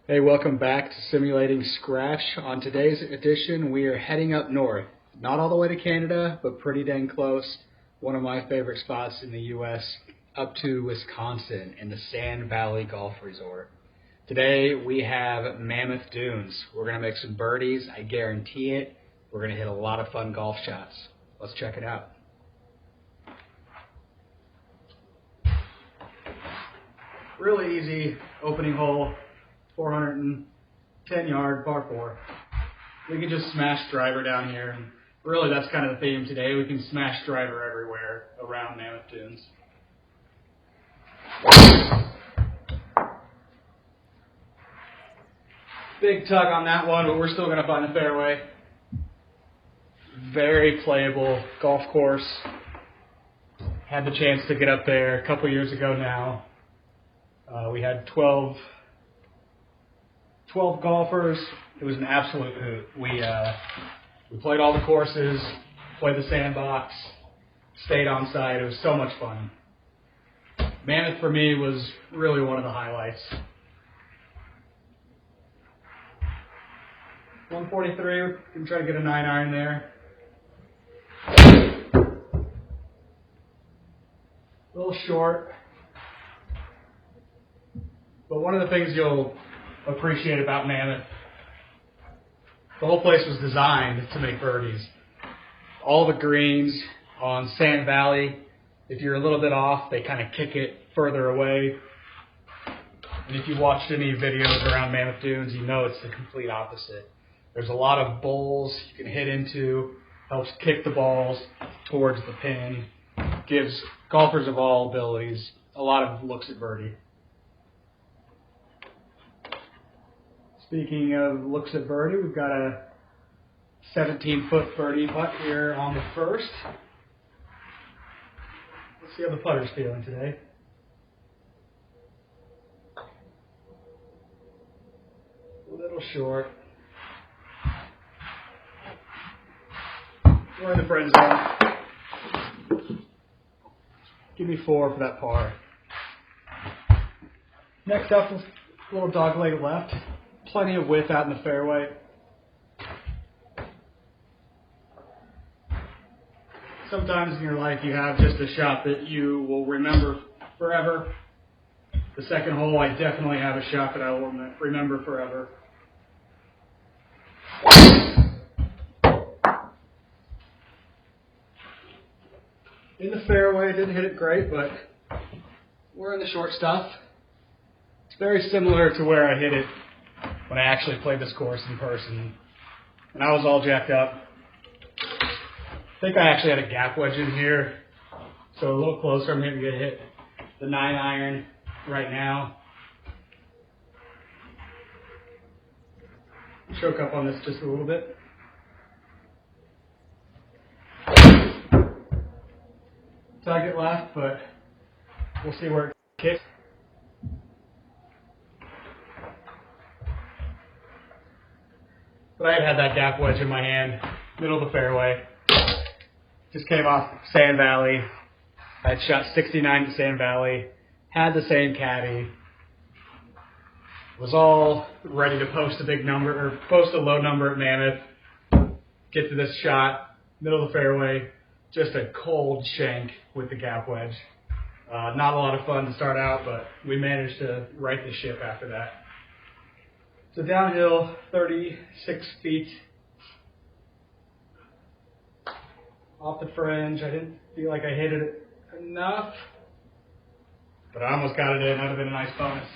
Hey, welcome back to Simulating Scratch. On today's edition, we are heading up north. Not all the way to Canada, but pretty dang close. One of my favorite spots in the U.S., up to Wisconsin in the Sand Valley Golf Resort. Today, we have Mammoth Dunes. We're going to make some birdies, I guarantee it. We're going to hit a lot of fun golf shots. Let's check it out. Really easy opening hole. 410 yard par 4. We can just smash driver down here, and really that's kind of the theme today. We can smash driver everywhere around Mammoth Dunes. Big tug on that one, but we're still going to find the fairway. Very playable golf course. Had the chance to get up there a couple years ago now. We had 12 golfers. It was an absolute hoot. We played all the courses, played the sandbox, stayed on site. It was so much fun. Mammoth for me was really one of the highlights. 143, can try to get a 9-iron there. A little short. But one of the things you'll appreciate about Mammoth, the whole place was designed to make birdies. All the greens on Sand Valley, if you're a little bit off, they kind of kick it further away. And if you watched any videos around Mammoth Dunes, you know it's the complete opposite. There's a lot of bowls you can hit into, helps kick the balls towards the pin, gives golfers of all abilities a lot of looks at birdie. Speaking of looks at birdie, we've got a 17-foot birdie putt here on the first. Let's see how the putter's feeling today. A little short. We're in the friend zone. Give me 4 for that par. Next up, a little dogleg left. Plenty of width out in the fairway. Sometimes in your life you have just a shot that you will remember forever. The second hole, I definitely have a shot that I will remember forever. In the fairway, didn't hit it great, but we're in the short stuff. It's very similar to where I hit it when I actually played this course in person. And I was all jacked up. I think I actually had a gap wedge in here. So a little closer, I'm going to hit the 9-iron right now. Choke up on this just a little bit. Tug it left, but we'll see where it kicks. But I had that gap wedge in my hand, middle of the fairway. Just came off Sand Valley. I had shot 69 at Sand Valley, had the same caddy. Was all ready to post a big number, or post a low number at Mammoth. Get to this shot, middle of the fairway, just a cold shank with the gap wedge. Not a lot of fun to start out, but we managed to right the ship after that. So downhill, 36 feet. Off the fringe. I didn't feel like I hit it enough, but I almost got it in. That would have been a nice bonus.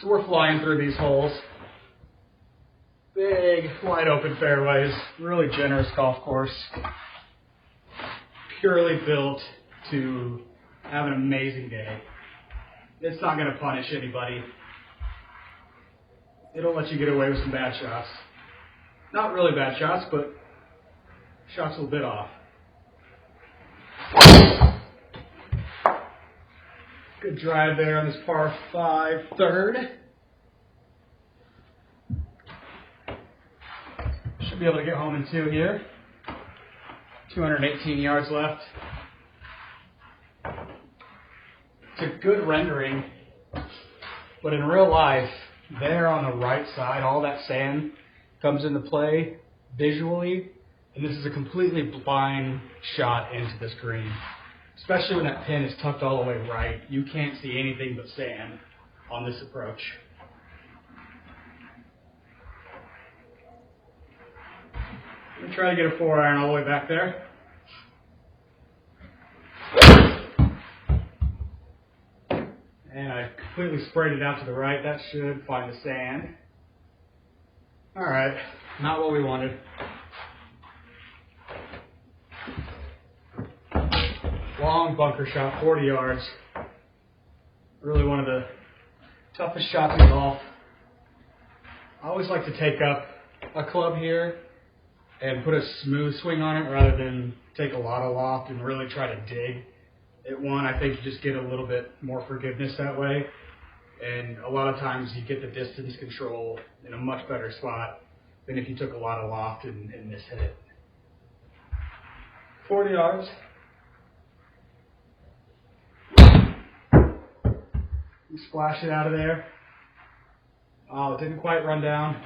So we're flying through these holes. Big, wide open fairways. Really generous golf course. Purely built to have an amazing day. It's not going to punish anybody. It'll let you get away with some bad shots. Not really bad shots, but shots a little bit off. Good drive there on this par 5 third. Should be able to get home in 2 here. 218 yards left. It's a good rendering But in real life, there on the right side, all that sand comes into play visually, and this is a completely blind shot into this green. Especially when that pin is tucked all the way right, you can't see anything but sand on this approach. I'm going to try to get a 4-iron all the way back there. And I completely sprayed it out to the right. That should find the sand. Alright, not what we wanted. Long bunker shot, 40 yards. Really one of the toughest shots in golf. I always like to take up a club here and put a smooth swing on it rather than take a lot of loft and really try to dig at one. I think you just get a little bit more forgiveness that way. And a lot of times you get the distance control in a much better spot than if you took a lot of loft and mishit it. 40 yards. Splash it out of there. Oh, it didn't quite run down.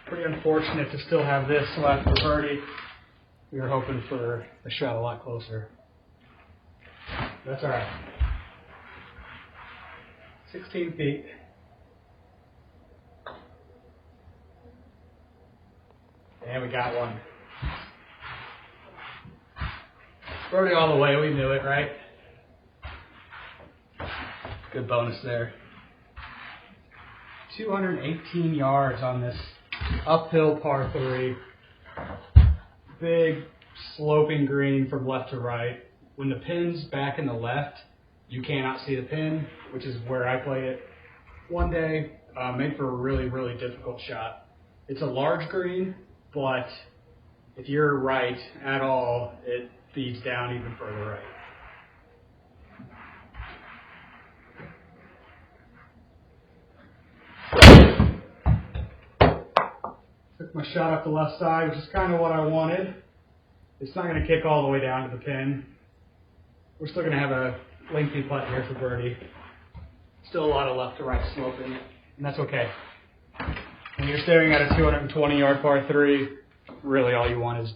Pretty unfortunate to still have this left for birdie. We were hoping for a shot a lot closer. That's all right. 16 feet. And we got one. Birdie all the way, we knew it, right? Good bonus there. 218 yards on this uphill par 3. Big sloping green from left to right. When the pin's back in the left, you cannot see the pin, which is where I play it. One day, made for a really, really difficult shot. It's a large green, but if you're right at all, it feeds down even further right. Took my shot up the left side, which is kind of what I wanted. It's not going to kick all the way down to the pin. We're still going to have a lengthy putt here for birdie. Still a lot of left to right sloping, and that's okay. When you're staring at a 220-yard par 3, really all you want is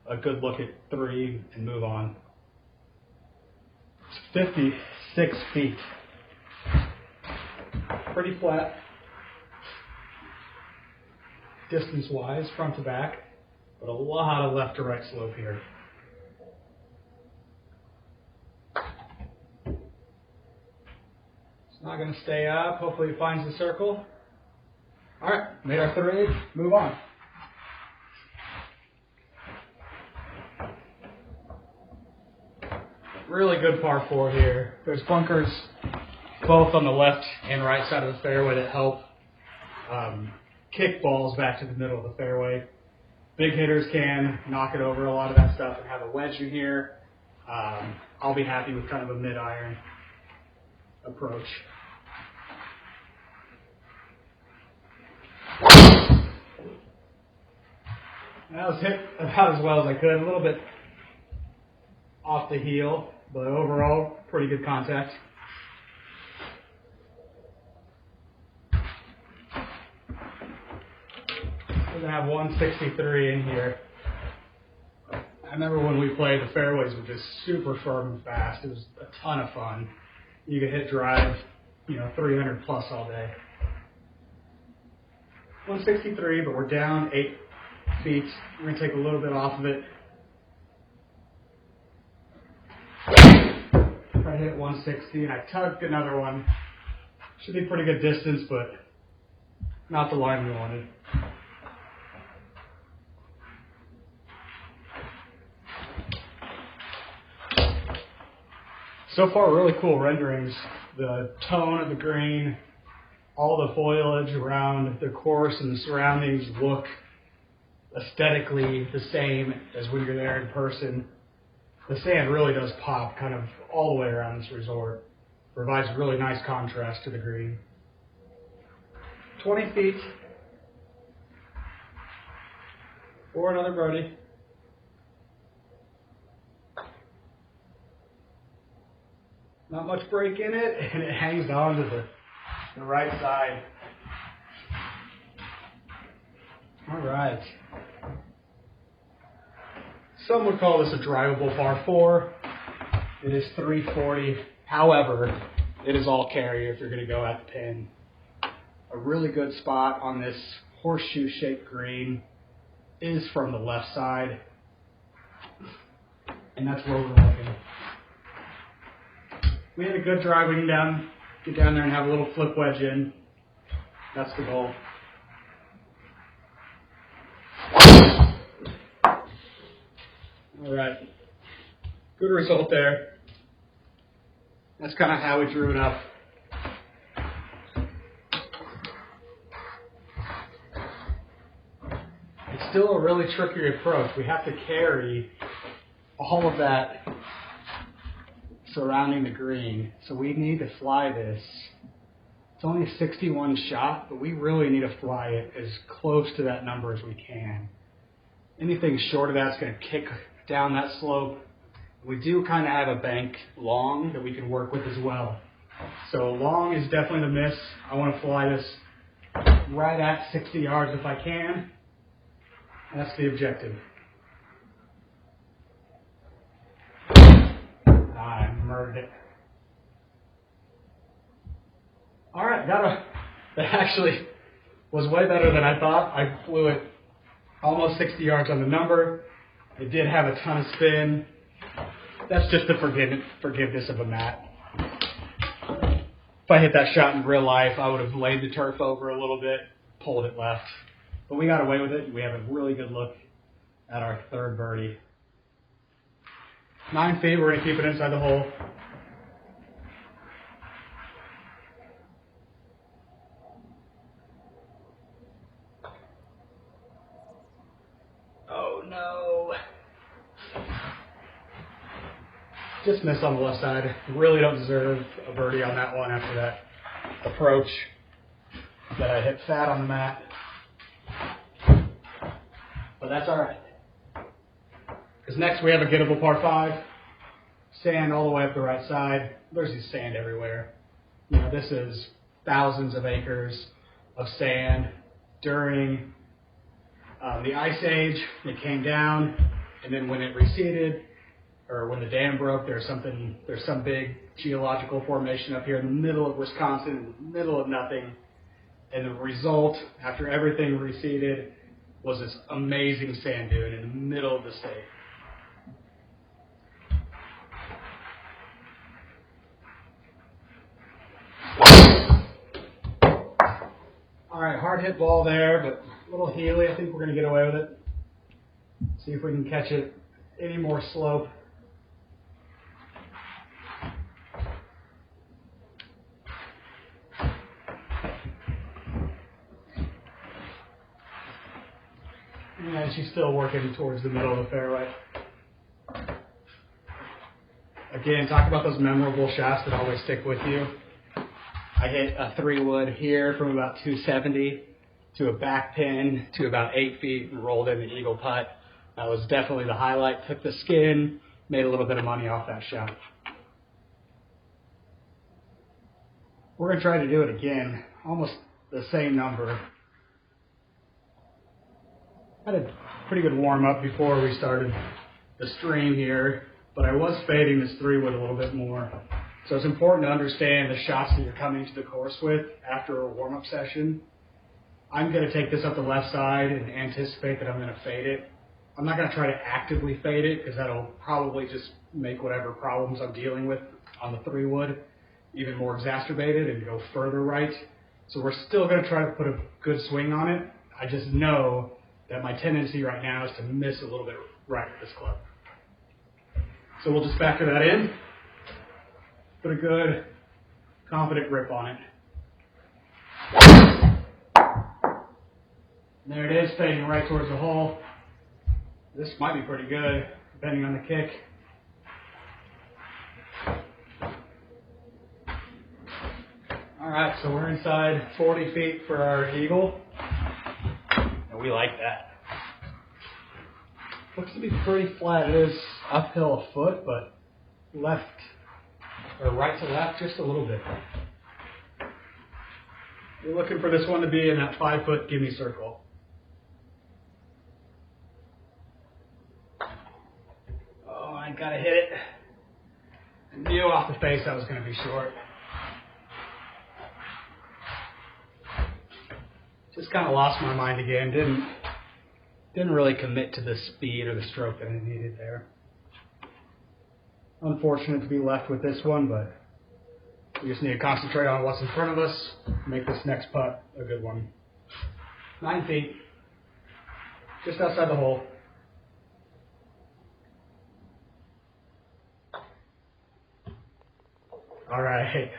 a good look at 3 and move on. It's 56 feet. Pretty flat. Distance-wise, front to back, but a lot of left to right slope here. It's not going to stay up. Hopefully it finds the circle. All right, made our 3, move on. Really good par 4 here. There's bunkers both on the left and right side of the fairway that help kick balls back to the middle of the fairway. Big hitters can knock it over a lot of that stuff and have a wedge in here. I'll be happy with kind of a mid-iron approach. That was hit about as well as I could. A little bit off the heel, but overall, pretty good contact. We're going to have 163 in here. I remember when we played, the fairways were just super firm and fast. It was a ton of fun. You could hit drive, 300 plus all day. 163, but we're down 8 feet. We're going to take a little bit off of it. I hit 160, and I tugged another one. Should be pretty good distance, but not the line we wanted. So far, really cool renderings. The tone of the green, all the foliage around the course and the surroundings look aesthetically the same as when you're there in person. The sand really does pop kind of all the way around this resort. Provides really nice contrast to the green. 20 feet for another birdie. Not much break in it, and it hangs on to the right side. All right. Some would call this a drivable par 4. It is 340. However, it is all carrier if you're going to go at the pin. A really good spot on this horseshoe-shaped green is from the left side, and that's where we're looking. We had a good drive. We can get down there and have a little flip wedge in. That's the goal. All right. Good result there. That's kind of how we drew it up. It's still a really tricky approach. We have to carry all of that surrounding the green. So we need to fly this. It's only a 61 shot, but we really need to fly it as close to that number as we can. Anything short of that's going to kick down that slope. We do kind of have a bank long that we can work with as well. So long is definitely the miss. I want to fly this right at 60 yards if I can. That's the objective. I murdered it. All right, that actually was way better than I thought. I flew it almost 60 yards on the number. It did have a ton of spin. That's just the forgiveness of a mat. If I hit that shot in real life, I would have laid the turf over a little bit, pulled it left. But we got away with it. We have a really good look at our third birdie. 9 feet, we're going to keep it inside the hole. Oh no. Just missed on the left side. Really don't deserve a birdie on that one after that approach that I hit fat on the mat. But that's all right. Because next we have a gettable par 5. Sand all the way up the right side. There's just sand everywhere. You know, this is thousands of acres of sand. During the Ice Age, it came down, and then when it receded, or when the dam broke, there's some big geological formation up here in the middle of Wisconsin, in the middle of nothing. And the result, after everything receded, was this amazing sand dune in the middle of the state. All right, hard hit ball there, but a little heely. I think we're going to get away with it. See if we can catch it any more slope. And she's still working towards the middle of the fairway. Again, talk about those memorable shots that always stick with you. I hit a 3-wood here from about 270 to a back pin to about 8 feet and rolled in the eagle putt. That was definitely the highlight. Took the skin, made a little bit of money off that shot. We're going to try to do it again, almost the same number. Had a pretty good warm-up before we started the stream here, but I was fading this 3-wood a little bit more. So it's important to understand the shots that you're coming to the course with after a warm-up session. I'm going to take this up the left side and anticipate that I'm going to fade it. I'm not going to try to actively fade it because that'll probably just make whatever problems I'm dealing with on the 3-wood even more exacerbated and go further right. So we're still going to try to put a good swing on it. I just know that my tendency right now is to miss a little bit right at this club. So we'll just factor that in. Put a good, confident grip on it. And there it is, fading right towards the hole. This might be pretty good, depending on the kick. All right, so we're inside 40 feet for our eagle. And we like that. Looks to be pretty flat. It is uphill a foot, but left or right to left just a little bit. We're looking for this one to be in that 5-foot gimme circle. Oh, I gotta hit it. I knew off the face I was gonna be short. Just kind of lost my mind again. Didn't really commit to the speed or the stroke that I needed there. Unfortunate to be left with this one, but we just need to concentrate on what's in front of us, make this next putt a good one. 9 feet, just outside the hole. All right.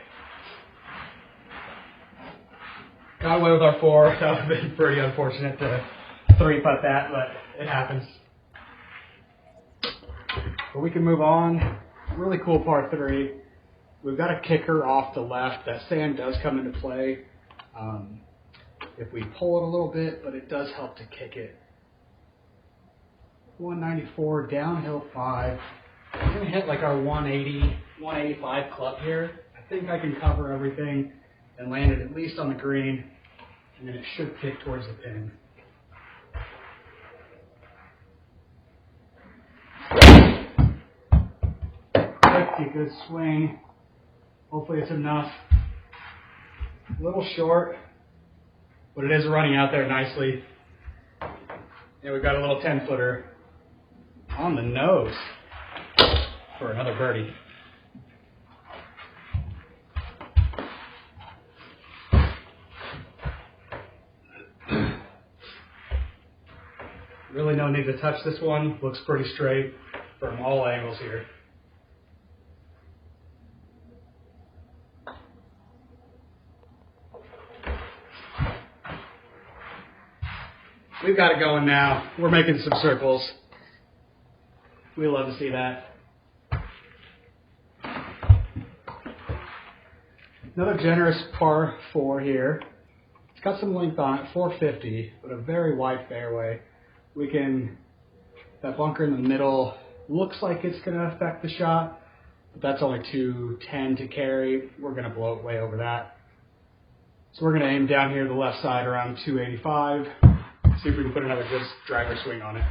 Got away with our 4. That would have been pretty unfortunate to 3-putt that, but it happens. But we can move on. Really cool par 3. We've got a kicker off the left. That sand does come into play if we pull it a little bit, but it does help to kick it. 194, downhill 5. We're going to hit like our 180, 185 club here. I think I can cover everything and land it at least on the green, and then it should kick towards the pin. Pretty good swing. Hopefully it's enough. A little short, but it is running out there nicely. And we've got a little 10-footer on the nose for another birdie. Really no need to touch this one. Looks pretty straight from all angles here. We've got it going now. We're making some circles. We love to see that. Another generous par 4 here. It's got some length on it, 450, but a very wide fairway. That bunker in the middle looks like it's going to affect the shot, but that's only 210 to carry. We're going to blow it way over that. So we're going to aim down here to the left side around 285. See if we can put another good driver swing on it.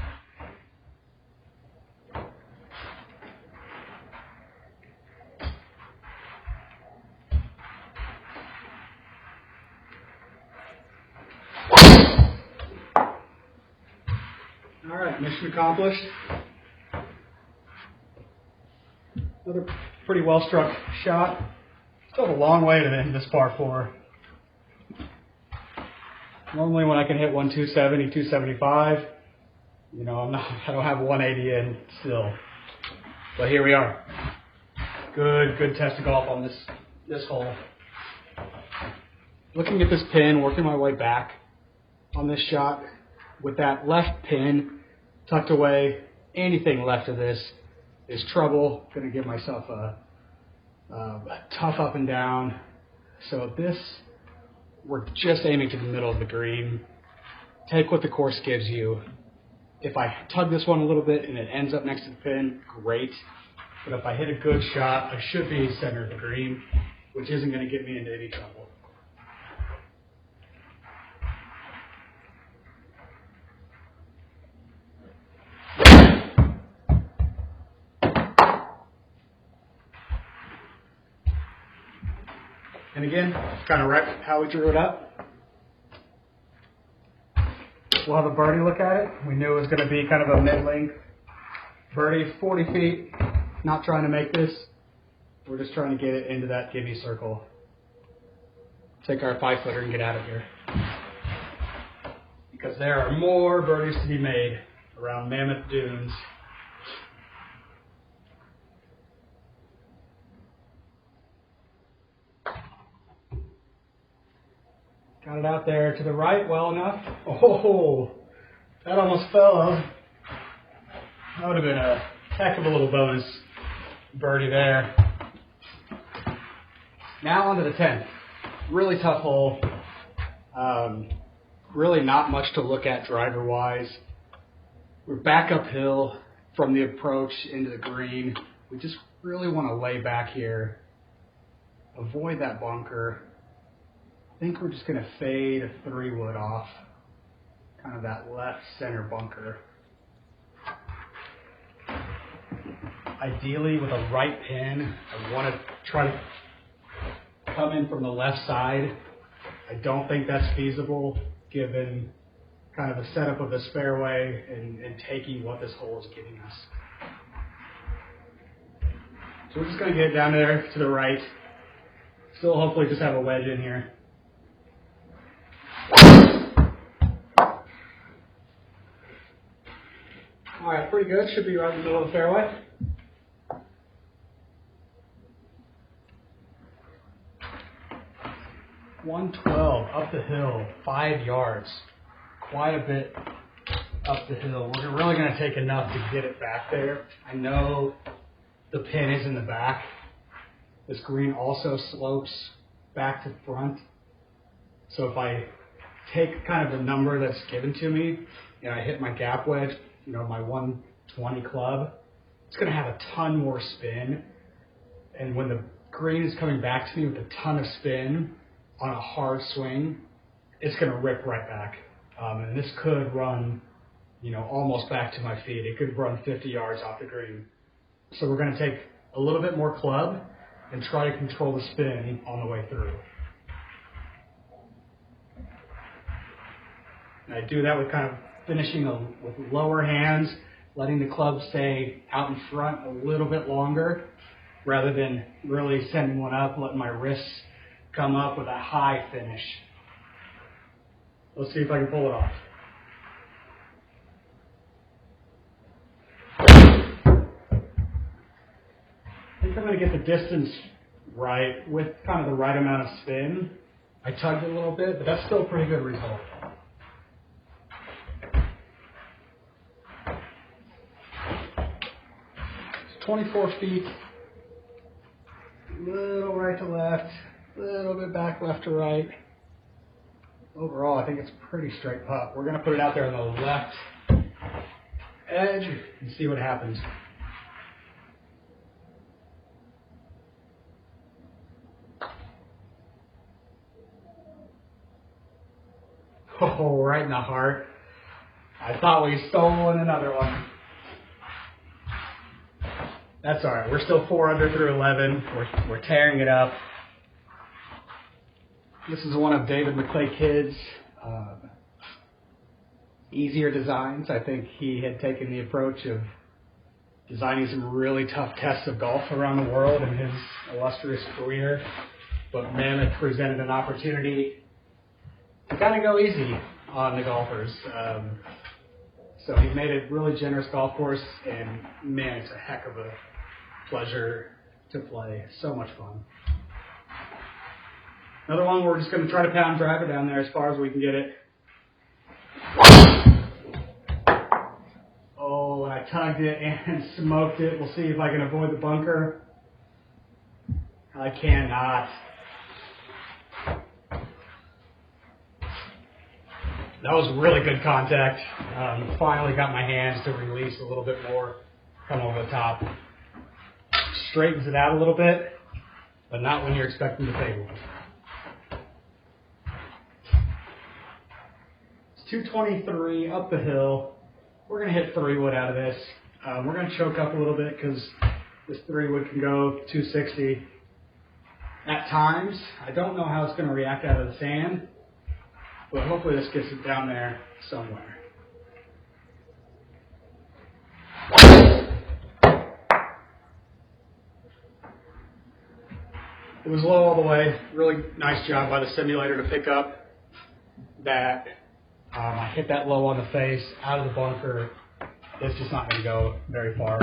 All right, mission accomplished. Another pretty well struck shot. Still have a long way to the end of this par 4. Normally when I can hit 270, 275, I don't have 180 in still. But here we are. Good test of golf on this hole. Looking at this pin, working my way back on this shot. With that left pin tucked away, anything left of this is trouble. Going to give myself a tough up and down. So we're just aiming to the middle of the green. Take what the course gives you. If I tug this one a little bit and it ends up next to the pin, great. But if I hit a good shot, I should be center of the green, which isn't going to get me into any trouble. And again, kind of right how we drew it up. We'll have a birdie look at it. We knew it was going to be kind of a mid-length birdie, 40 feet. Not trying to make this. We're just trying to get it into that gimme circle. Take our 5-footer and get out of here. Because there are more birdies to be made around Mammoth Dunes. Got it out there to the right well enough. Oh, that almost fell. That would have been a heck of a little bonus birdie there. Now onto the 10th. Really tough hole. Really not much to look at driver-wise. We're back uphill from the approach into the green. We just really want to lay back here avoid that bunker. I think we're just going to fade a 3-wood off, kind of that left center bunker. Ideally, with a right pin, I want to try to come in from the left side. I don't think that's feasible given kind of the setup of this fairway and taking what this hole is giving us. So we're just going to get down there to the right. Still hopefully just have a wedge in here. All right, pretty good. Should be right in the middle of the fairway. .112 up the hill, 5 yards. Quite a bit up the hill. We're really going to take enough to get it back there. I know the pin is in the back. This green also slopes back to front. So if I take kind of the number that's given to me and I hit my gap wedge, my 120 club, it's going to have a ton more spin. And when the green is coming back to me with a ton of spin on a hard swing, it's going to rip right back. And this could run, almost back to my feet. It could run 50 yards off the green. So we're going to take a little bit more club and try to control the spin on the way through. And I do that with kind of finishing with lower hands, letting the club stay out in front a little bit longer, rather than really sending one up, letting my wrists come up with a high finish. Let's see if I can pull it off. I think I'm going to get the distance right with kind of the right amount of spin. I tugged it a little bit, but that's still a pretty good result. It's 24 feet, a little right to left, a little bit back left to right. Overall, I think it's a pretty straight putt. We're going to put it out there on the left edge and see what happens. Oh, right in the heart. I thought we stole another one. That's all right. We're still 4 under through 11. We're tearing it up. This is one of David McClay Kidd's easier designs. I think he had taken the approach of designing some really tough tests of golf around the world in his illustrious career. But Mammoth presented an opportunity to kind of go easy on the golfers. So he made a really generous golf course, and man, it's a heck of a pleasure to play. So much fun. Another one, we're just going to try to pound drive it down there as far as we can get it. Oh, I tugged it and smoked it. We'll see if I can avoid the bunker. I cannot. That was really good contact. Finally got my hands to release a little bit more, come over the top. Straightens it out a little bit, but not when you're expecting to fade one. It's 223 up the hill. We're going to hit 3-wood out of this. We're going to choke up a little bit because this 3-wood can go 260 at times. I don't know how it's going to react out of the sand, but hopefully this gets it down there somewhere. It was low all the way. Really nice job by the simulator to pick up that. I hit that low on the face, out of the bunker. It's just not going to go very far.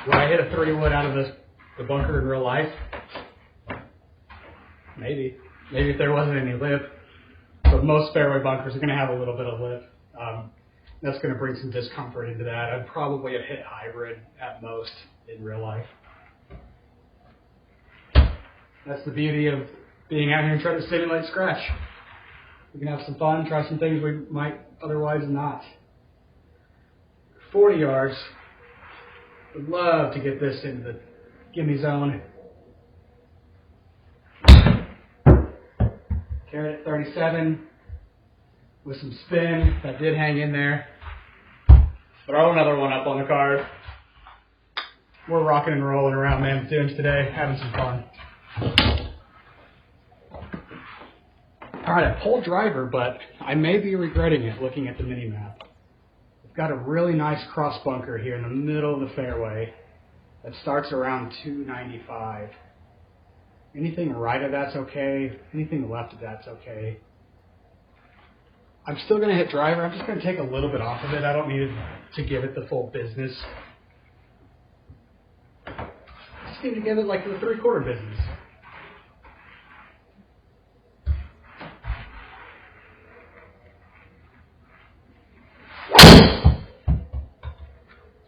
Would I hit a 3-wood out of the bunker in real life? Maybe. Maybe if there wasn't any lip. But most fairway bunkers are going to have a little bit of lip. That's going to bring some discomfort into that. I'd probably have hit hybrid at most in real life. That's the beauty of being out here and trying to simulate scratch. We can have some fun, try some things we might otherwise not. 40 yards. Would love to get this into the gimme zone. Carried it 37 with some spin. That did hang in there. Throw another one up on the card. We're rocking and rolling around Mammoth Dunes today, having some fun. All right, I pulled driver, but I may be regretting it looking at the mini map. We've got a really nice cross bunker here in the middle of the fairway that starts around 295. Anything right of that's okay. Anything left of that's okay. I'm still going to hit driver. I'm just going to take a little bit off of it. I don't need to give it the full business. Just need to give it like the 3/4 business.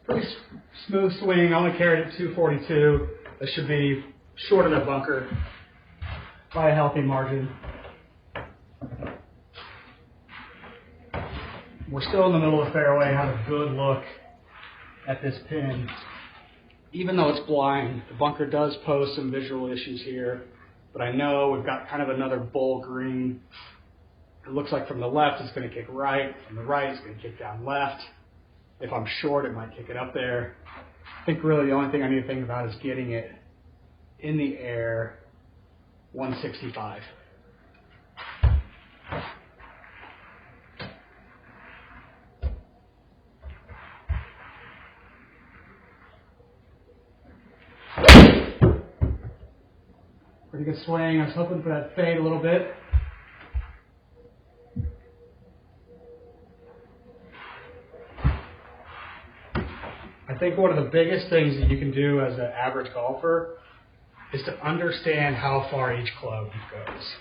Pretty smooth swing. I only carried it 242. That should be short of the bunker by a healthy margin. We're still in the middle of the fairway. Have a good look at this pin. Even though it's blind, the bunker does pose some visual issues here, but I know we've got kind of another bull green. It looks like from the left it's going to kick right, from the right it's going to kick down left. If I'm short, it might kick it up there. I think really the only thing I need to think about is getting it in the air 165. Pretty good swing. I was hoping for that fade a little bit. I think one of the biggest things that you can do as an average golfer is to understand how far each club goes.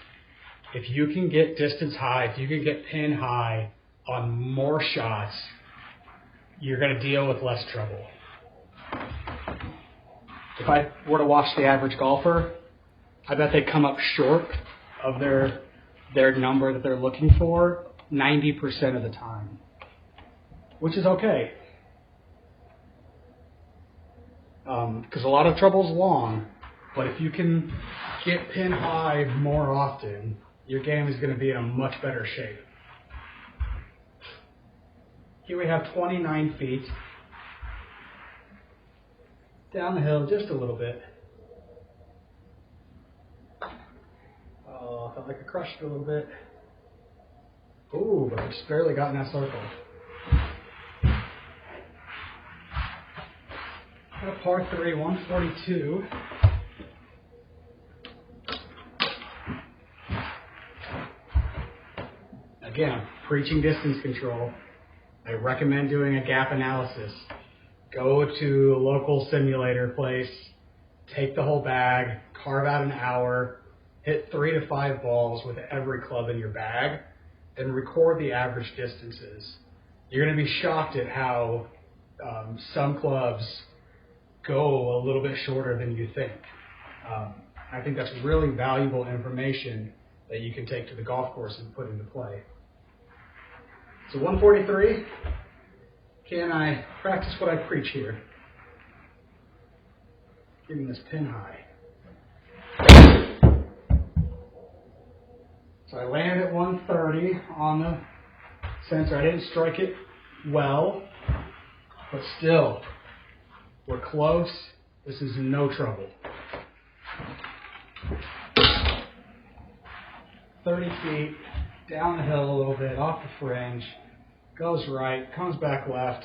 If you can get distance high, if you can get pin high on more shots, you're going to deal with less trouble. If I were to watch the average golfer, I bet they come up short of their number that they're looking for 90% of the time, which is okay. Because a lot of trouble's long, but if you can get pin high more often, your game is going to be in a much better shape. Here we have 29 feet. Down the hill just a little bit. Oh, I felt like I crushed it a little bit. Ooh, but I just barely got in that circle. Got a par 3, 142. Again, I'm preaching distance control. I recommend doing a gap analysis. Go to a local simulator place, take the whole bag, carve out an hour, hit 3 to 5 balls with every club in your bag, and record the average distances. You're going to be shocked at how some clubs go a little bit shorter than you think. I think that's really valuable information that you can take to the golf course and put into play. So 143, can I practice what I preach here? Giving this pin high. So I landed at 130 on the sensor. I didn't strike it well, but still, we're close. This is no trouble. 30 feet, down the hill a little bit, off the fringe, goes right, comes back left.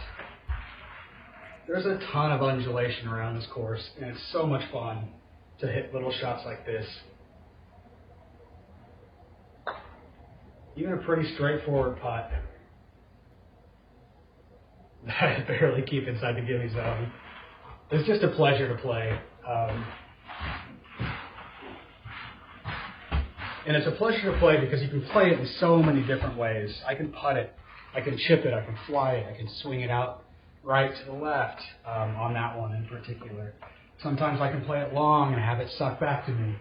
There's a ton of undulation around this course, and it's so much fun to hit little shots like this. Even a pretty straightforward putt. I barely keep inside the gimme zone. It's just a pleasure to play. And it's a pleasure to play because you can play it in so many different ways. I can putt it, I can chip it, I can fly it, I can swing it out right to the left on that one in particular. Sometimes I can play it long and have it suck back to me.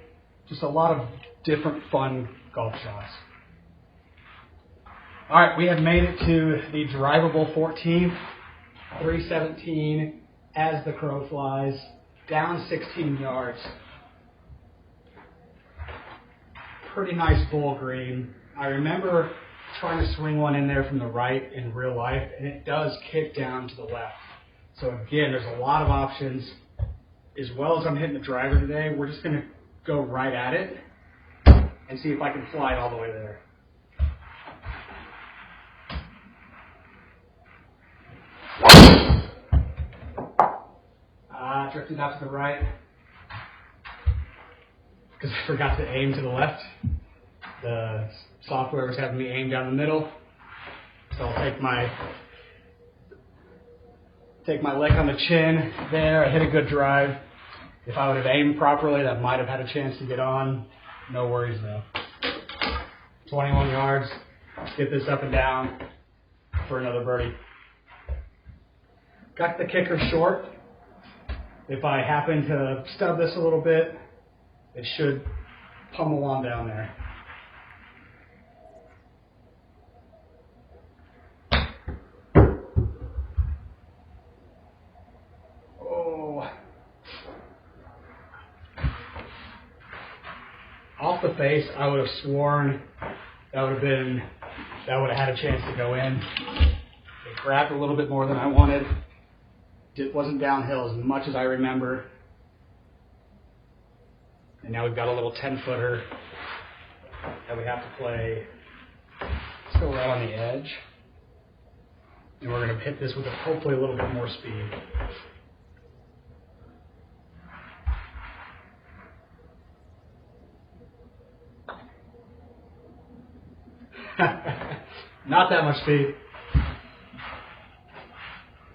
Just a lot of different fun golf shots. All right, we have made it to the drivable 14th, 317 as the crow flies. down 16 yards. Pretty nice bull green. I remember trying to swing one in there from the right in real life, and it does kick down to the left. So again, there's a lot of options. As well as I'm hitting the driver today, we're just going to go right at it and see if I can fly it all the way there. Drifted out to the right because I forgot to aim to the left. The software was having me aim down the middle, so I'll take my lick on the chin there. I hit a good drive. If I would have aimed properly, that might have had a chance to get on. No worries though. 21 yards. Let's get this up and down for another birdie. Got the kicker short. If I happen to stub this a little bit, it should pummel on down there. Oh. Off the face, I would have sworn that would have had a chance to go in. It grabbed a little bit more than I wanted. It wasn't downhill as much as I remember. And now we've got a little 10-footer that we have to play still right on the edge. And we're going to hit this with hopefully a little bit more speed. Not that much speed.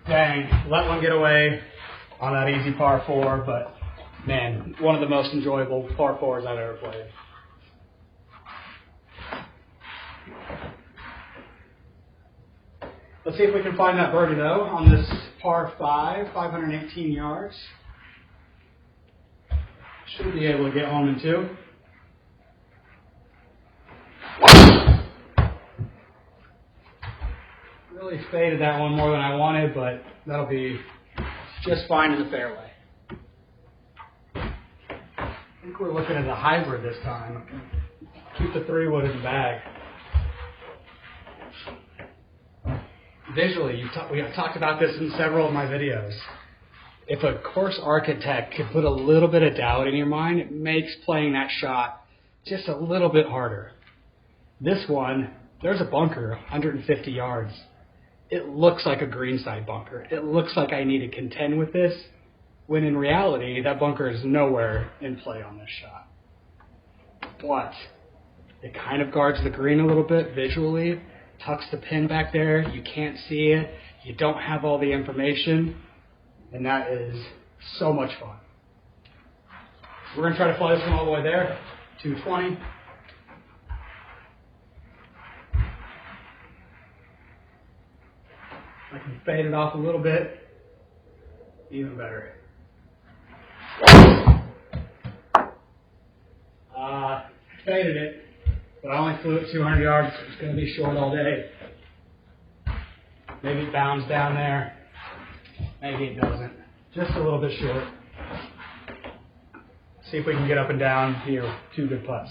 Dang, let one get away on that easy par 4, but man, one of the most enjoyable par 4s I've ever played. Let's see if we can find that birdie though on this par 5, 518 yards. Should be able to get home in 2. Really faded that one more than I wanted, but that'll be just fine in the fairway. I think we're looking at a hybrid this time. Keep the 3-wood in the bag. Visually, we have talked about this in several of my videos. If a course architect could put a little bit of doubt in your mind, it makes playing that shot just a little bit harder. This one, there's a bunker 150 yards. It looks like a greenside bunker. It looks like I need to contend with this, when in reality, that bunker is nowhere in play on this shot. But it kind of guards the green a little bit visually, tucks the pin back there. You can't see it. You don't have all the information, and that is so much fun. We're going to try to fly this one all the way there, 220. I can fade it off a little bit, even better. Faded it, but I only flew it 200 yards. It's going to be short all day. Maybe it bounds down there. Maybe it doesn't. Just a little bit short. See if we can get up and down here with 2 good putts.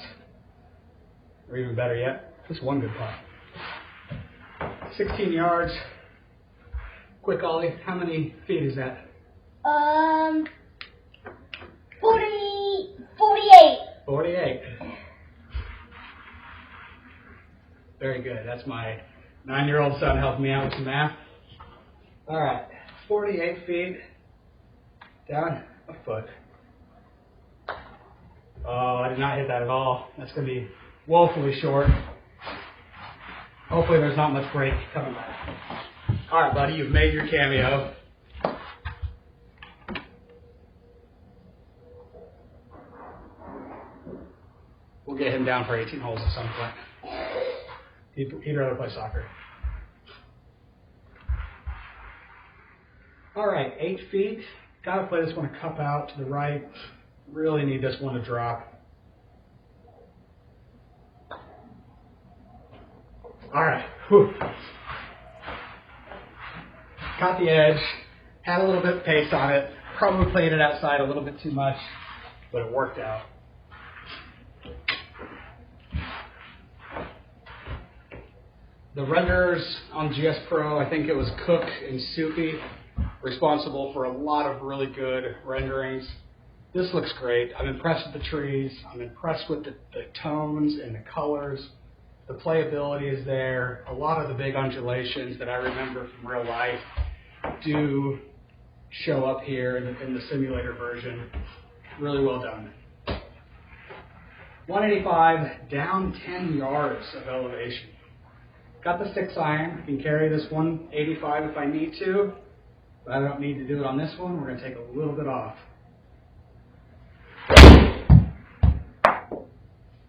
Or even better yet, just 1 good putt. 16 yards. Quick ollie, how many feet is that? 48. 48. Very good. That's my 9-year-old son helping me out with some math. All right, 48 feet, down a foot. Oh, I did not hit that at all. That's going to be woefully short. Hopefully there's not much break coming back. All right, buddy, you've made your cameo. We'll get him down for 18 holes at some point. He'd rather play soccer. All right, 8 feet. Got to play this one a cup out to the right. Really need this one to drop. All right. Whew. Caught the edge. Had a little bit of pace on it. Probably played it outside a little bit too much, but it worked out. The renderers on GS Pro, I think it was Cook and Soupy, responsible for a lot of really good renderings. This looks great. I'm impressed with the trees. I'm impressed with the tones and the colors. The playability is there. A lot of the big undulations that I remember from real life do show up here in the simulator version. Really well done. 185, down 10 yards of elevation. Got the 6 iron. I can carry this 185 if I need to, but I don't need to do it on this one. We're going to take a little bit off.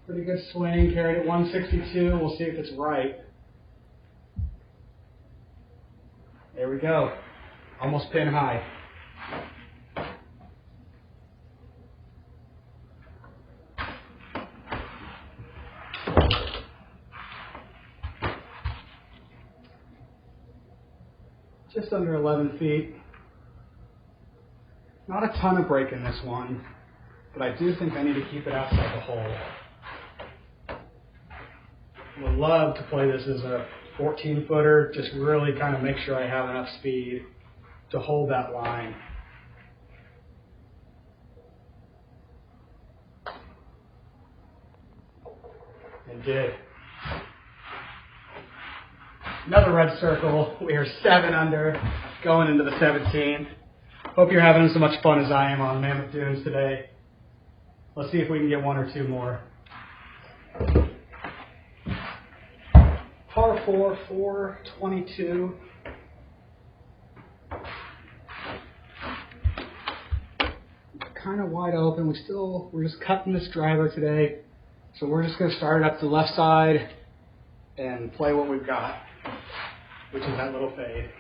Pretty good swing. Carried at 162. We'll see if it's right. There we go. Almost pin high. Just under 11 feet. Not a ton of break in this one, but I do think I need to keep it outside the hole. Would love to play this as a 14-footer, just really kind of make sure I have enough speed to hold that line. And did. Another red circle. We are 7 under, going into the 17th. Hope you're having as much fun as I am on Mammoth Dunes today. Let's see if we can get 1 or 2 more. Par 4, 422. Kind of wide open. We're just cutting this driver today. So we're just going to start it up to the left side and play what we've got, which is that little fade.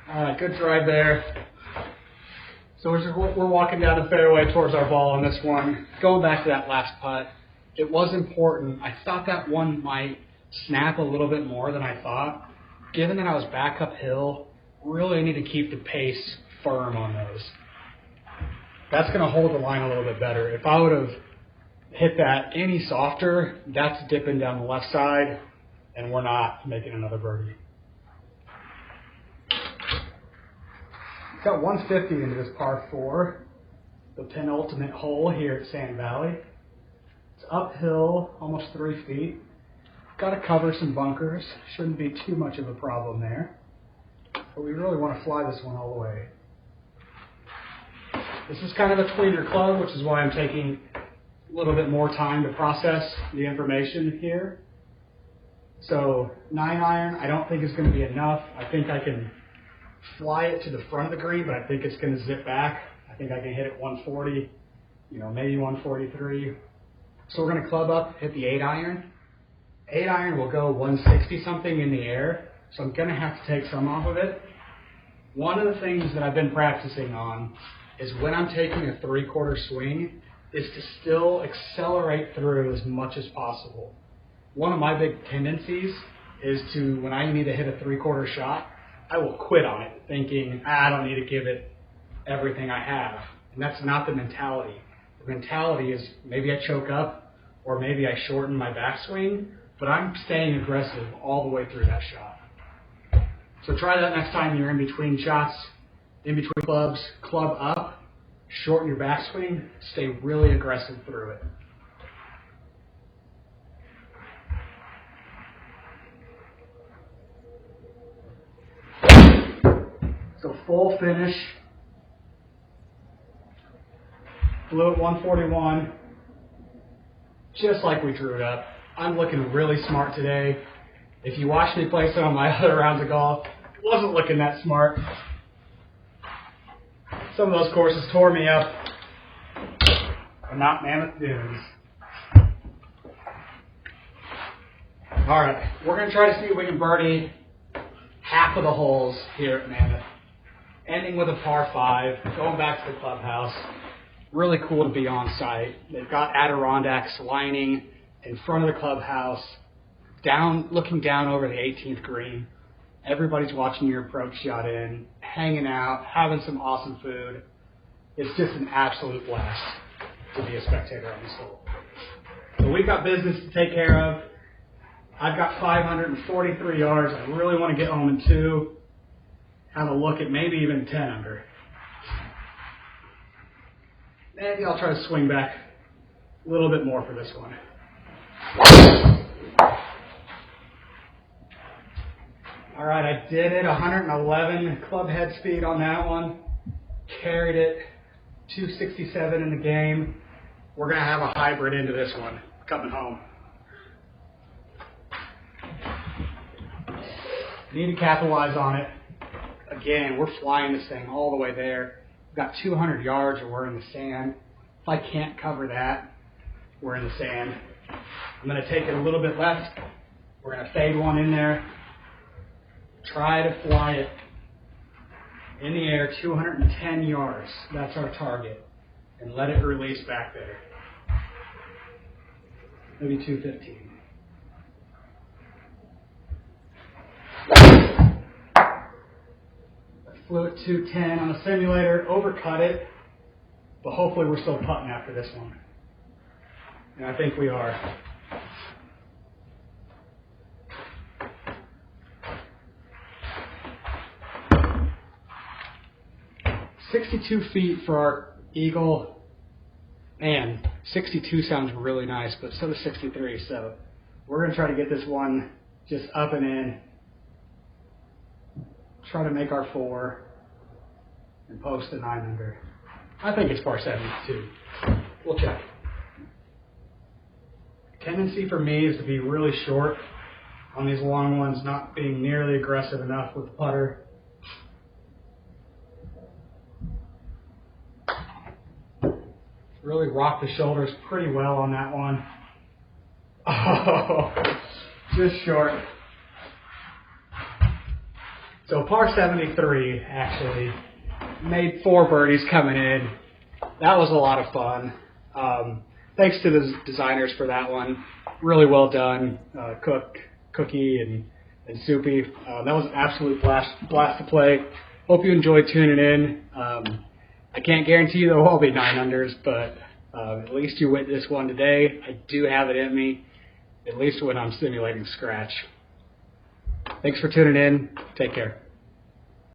All right, good drive there. So we're walking down the fairway towards our ball on this one. Going back to that last putt, it was important. I thought that one might snap a little bit more than I thought. Given that I was back uphill, really need to keep the pace firm on those. That's going to hold the line a little bit better. If I would have hit that any softer, that's dipping down the left side, and we're not making another birdie. Got 150 into this par 4, the penultimate hole here at Sand Valley. It's uphill, almost 3 feet. Got to cover some bunkers. Shouldn't be too much of a problem there. But we really want to fly this one all the way. This is kind of a tweener club, which is why I'm taking a little bit more time to process the information here. So 9 iron, I don't think is going to be enough. I think I can fly it to the front of the green, but I think it's going to zip back. I think I can hit it 140, maybe 143. So we're going to club up, hit the 8 iron. 8 iron will go 160 something in the air, so I'm going to have to take some off of it. One of the things that I've been practicing on is when I'm taking a 3/4 swing is to still accelerate through as much as possible. One of my big tendencies is to, when I need to hit a 3/4 shot, I will quit on it, thinking, I don't need to give it everything I have. And that's not the mentality. The mentality is maybe I choke up or maybe I shorten my backswing, but I'm staying aggressive all the way through that shot. So try that next time you're in between shots, in between clubs, club up, shorten your backswing, stay really aggressive through it. So full finish. Blew at 141. Just like we drew it up. I'm looking really smart today. If you watch me play some of my other rounds of golf, it wasn't looking that smart. Some of those courses tore me up, but not Mammoth Dunes. All right, we're going to try to see if we can birdie half of the holes here at Mammoth. Ending with a par 5, going back to the clubhouse. Really cool to be on site. They've got Adirondacks lining in front of the clubhouse, looking down over the 18th green. Everybody's watching your approach shot in, hanging out, having some awesome food. It's just an absolute blast to be a spectator on this hole. So we've got business to take care of. I've got 543 yards. I really want to get home in 2. Have a look at maybe even 10 under. Maybe I'll try to swing back a little bit more for this one. All right, I did it. 111 club head speed on that one. Carried it. 267 in the game. We're going to have a hybrid into this one coming home. Need to capitalize on it. Again, we're flying this thing all the way there. We've got 200 yards or we're in the sand. If I can't cover that, we're in the sand. I'm going to take it a little bit left. We're going to fade one in there. Try to fly it in the air 210 yards. That's our target. And let it release back there. Maybe 215. Flew at 210 on the simulator, overcut it, but hopefully we're still putting after this one. And I think we are. $62 feet for our eagle. Man, 62 sounds really nice, but so does 63. So we're going to try to get this one just up and in. Try to make our 4 and post a 9 under. I think it's par 72. We'll check. Tendency for me is to be really short on these long ones, not being nearly aggressive enough with the putter. Really rocked the shoulders pretty well on that one. Oh, just short. So par 73, actually. Made 4 birdies coming in. That was a lot of fun. Thanks to the designers for that one. Really well done. Cookie, and Soupy. That was an absolute blast to play. Hope you enjoyed tuning in. I can't guarantee you there will be 9 unders, but at least you witnessed one today. I do have it in me, at least when I'm simulating scratch. Thanks for tuning in. Take care.